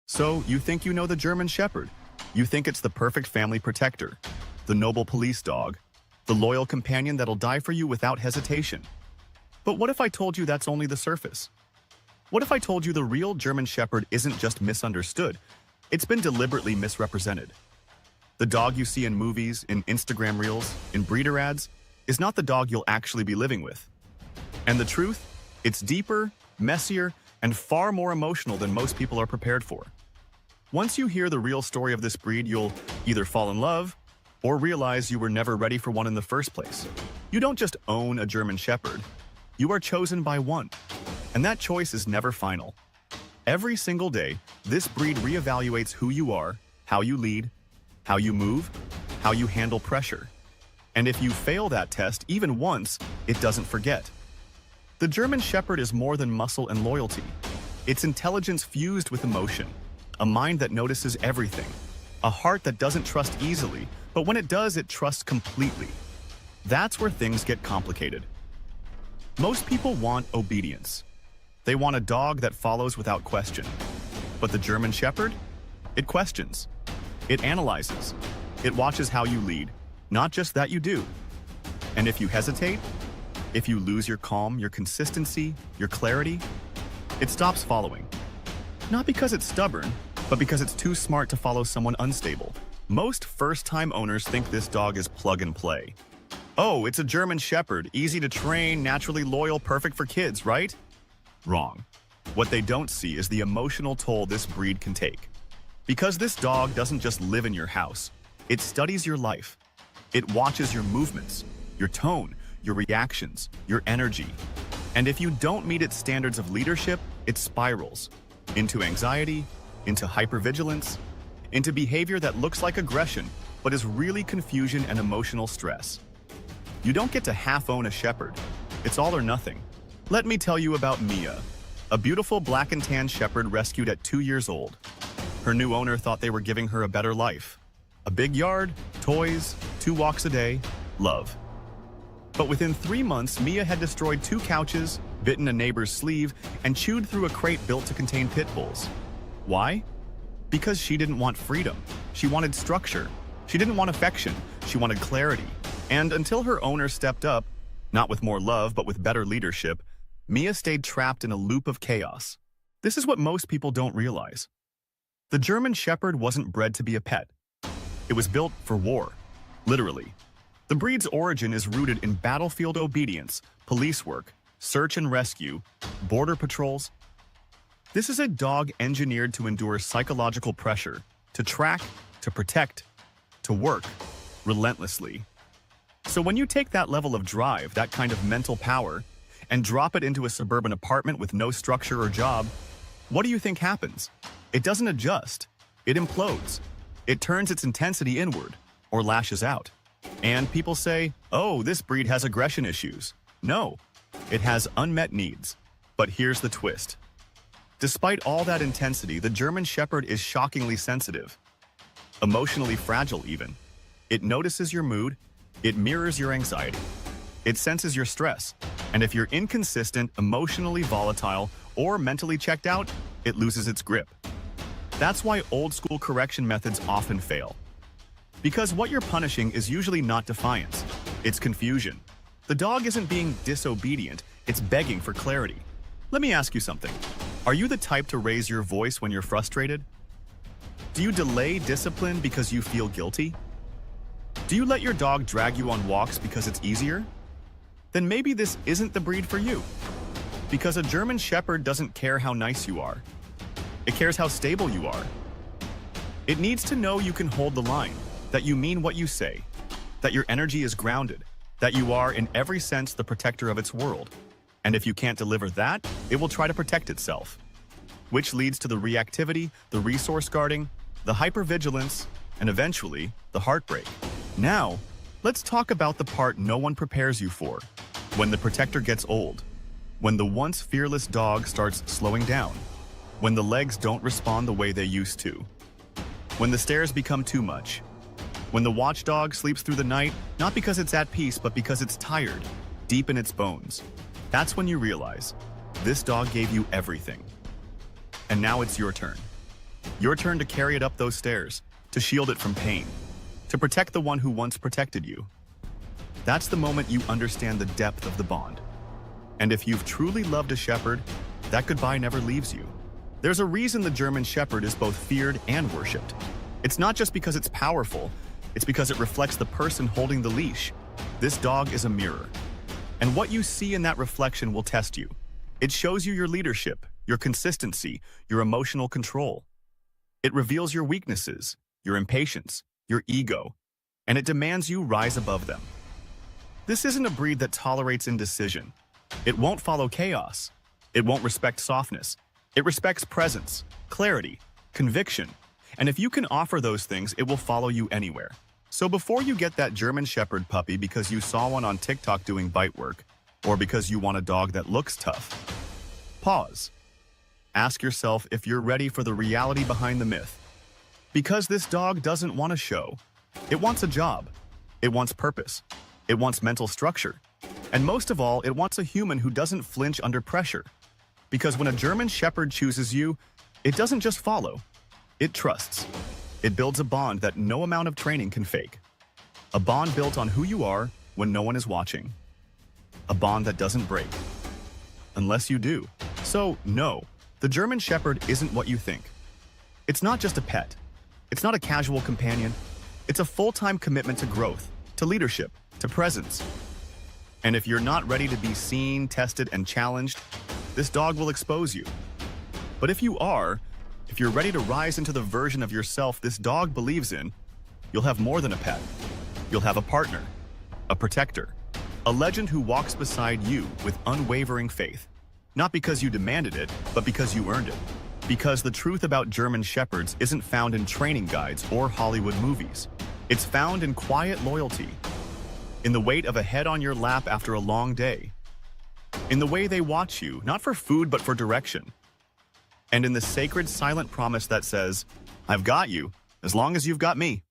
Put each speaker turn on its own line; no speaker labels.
So, you think you know the German Shepherd. You think it's the perfect family protector, the noble police dog, the loyal companion that'll die for you without hesitation. But what if I told you that's only the surface? What if I told you the real German Shepherd isn't just misunderstood, it's been deliberately misrepresented? The dog you see in movies, in Instagram reels, in breeder ads, is not the dog you'll actually be living with. And the truth? It's deeper, messier, and far more emotional than most people are prepared for. Once you hear the real story of this breed, you'll either fall in love or realize you were never ready for one in the first place. You don't just own a German Shepherd, you are chosen by one. And that choice is never final. Every single day, this breed reevaluates who you are, how you lead, how you move, how you handle pressure. And if you fail that test even once, it doesn't forget. The German Shepherd is more than muscle and loyalty. It's intelligence fused with emotion, a mind that notices everything, a heart that doesn't trust easily, but when it does, it trusts completely. That's where things get complicated. Most people want obedience. They want a dog that follows without question. But the German Shepherd? It questions. It analyzes. It watches how you lead, not just that you do. And if you hesitate, if you lose your calm, your consistency, your clarity, it stops following. Not because it's stubborn, but because it's too smart to follow someone unstable. Most first-time owners think this dog is plug and play. Oh, it's a German Shepherd, easy to train, naturally loyal, perfect for kids, right? Wrong. What they don't see is the emotional toll this breed can take. Because this dog doesn't just live in your house, it studies your life. It watches your movements, your tone, your reactions, your energy. And if you don't meet its standards of leadership, it spirals into anxiety, into hypervigilance, into behavior that looks like aggression, but is really confusion and emotional stress. You don't get to half-own a shepherd. It's all or nothing. Let me tell you about Mia, a beautiful black and tan shepherd rescued at 2 years old. Her new owner thought they were giving her a better life. A big yard, toys, 2 walks a day, love. But within 3 months, Mia had destroyed 2 couches, bitten a neighbor's sleeve, and chewed through a crate built to contain pit bulls. Why? Because she didn't want freedom. She wanted structure. She didn't want affection. She wanted clarity. And until her owner stepped up, not with more love, but with better leadership, Mia stayed trapped in a loop of chaos. This is what most people don't realize. The German Shepherd wasn't bred to be a pet. It was built for war, literally. The breed's origin is rooted in battlefield obedience, police work, search and rescue, border patrols. This is a dog engineered to endure psychological pressure, to track, to protect, to work relentlessly. So when you take that level of drive, that kind of mental power, and drop it into a suburban apartment with no structure or job, what do you think happens? It doesn't adjust. It implodes. It turns its intensity inward, or lashes out. And people say, oh, this breed has aggression issues. No, it has unmet needs. But here's the twist. Despite all that intensity, the German Shepherd is shockingly sensitive. Emotionally fragile even. It notices your mood. It mirrors your anxiety. It senses your stress. And if you're inconsistent, emotionally volatile, or mentally checked out, it loses its grip. That's why old-school correction methods often fail. Because what you're punishing is usually not defiance. It's confusion. The dog isn't being disobedient, it's begging for clarity. Let me ask you something. Are you the type to raise your voice when you're frustrated? Do you delay discipline because you feel guilty? Do you let your dog drag you on walks because it's easier? Then maybe this isn't the breed for you. Because a German Shepherd doesn't care how nice you are. It cares how stable you are. It needs to know you can hold the line, that you mean what you say, that your energy is grounded, that you are, in every sense, the protector of its world. And if you can't deliver that, it will try to protect itself. Which leads to the reactivity, the resource guarding, the hypervigilance, and eventually, the heartbreak. Now, let's talk about the part no one prepares you for. When the protector gets old. When the once fearless dog starts slowing down. When the legs don't respond the way they used to. When the stairs become too much. When the watchdog sleeps through the night, not because it's at peace, but because it's tired, deep in its bones. That's when you realize, this dog gave you everything. And now it's your turn. Your turn to carry it up those stairs, to shield it from pain, to protect the one who once protected you. That's the moment you understand the depth of the bond. And if you've truly loved a shepherd, that goodbye never leaves you. There's a reason the German Shepherd is both feared and worshipped. It's not just because it's powerful, it's because it reflects the person holding the leash. This dog is a mirror. And what you see in that reflection will test you. It shows you your leadership, your consistency, your emotional control. It reveals your weaknesses, your impatience, your ego, and it demands you rise above them. This isn't a breed that tolerates indecision. It won't follow chaos. It won't respect softness. It respects presence, clarity, conviction, and if you can offer those things, it will follow you anywhere. So before you get that German Shepherd puppy because you saw one on TikTok doing bite work, or because you want a dog that looks tough, pause. Ask yourself if you're ready for the reality behind the myth. Because this dog doesn't want a show. It wants a job. It wants purpose. It wants mental structure. And most of all, it wants a human who doesn't flinch under pressure. Because when a German Shepherd chooses you, it doesn't just follow. It trusts. It builds a bond that no amount of training can fake. A bond built on who you are when no one is watching. A bond that doesn't break. Unless you do. So, no, the German Shepherd isn't what you think. It's not just a pet. It's not a casual companion. It's a full-time commitment to growth, to leadership, to presence. And if you're not ready to be seen, tested, and challenged, this dog will expose you. But if you are, if you're ready to rise into the version of yourself this dog believes in, you'll have more than a pet. You'll have a partner, a protector, a legend who walks beside you with unwavering faith. Not because you demanded it, but because you earned it. Because the truth about German Shepherds isn't found in training guides or Hollywood movies. It's found in quiet loyalty, in the weight of a head on your lap after a long day, in the way they watch you, not for food but for direction, and in the sacred silent promise that says, I've got you as long as you've got me.